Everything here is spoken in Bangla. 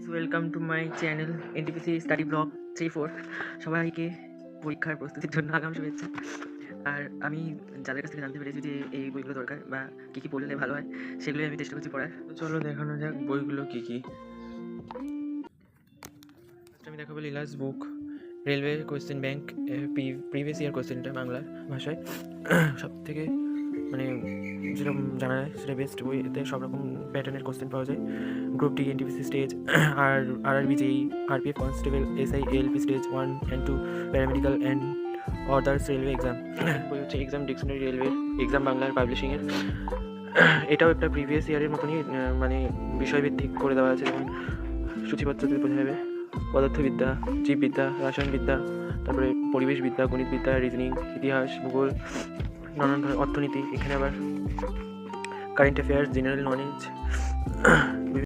Guys welcome to my channel NTPC study blog 3-4। সবাইকে পরীক্ষার প্রস্তুতির জন্য আগাম শুভেচ্ছা। আর আমি যাদের কাছ থেকে জানতে পেরেছি যে এই বইগুলো দরকার বা কী কী পড়লে ভালো হয়, সেগুলোই আমি চেষ্টা করছি পড়ার। তো চলো দেখানো যাক বইগুলো কী কী। আমি দেখাবো Leela's book, railway question bank, previous year কোয়েশ্চেনটা বাংলার ভাষায় সব থেকে মানে যেরকম জানা যায় সেটা বেস্ট বই। এতে সব রকম প্যাটার্নের কোশ্চেন পাওয়া যায়। Group D, NTPC stage, RRB JE, RPF constable, SI, ALP stage 1 and 2, paramedical and others railway exam. বই হচ্ছে এক্সাম ডিকশনারি রেলওয়ে এক্সাম বাংলার পাবলিশিংয়ের। এটাও একটা প্রিভিয়াস ইয়ারের মতনই মানে বিষয়ভিত্তিক করে দেওয়া আছে। যেমন সূচিপত্রতে বোঝা যাবে পদার্থবিদ্যা, জীববিদ্যা, রসায়নবিদ্যা, তারপরে পরিবেশবিদ্যা, গণিতবিদ্যা, রিজনিং, ইতিহাস, ভূগোল, নানান ধরনের অর্থনীতি। এখানে আবার কারেন্ট অ্যাফেয়ার্স, জেনারেল নলেজ,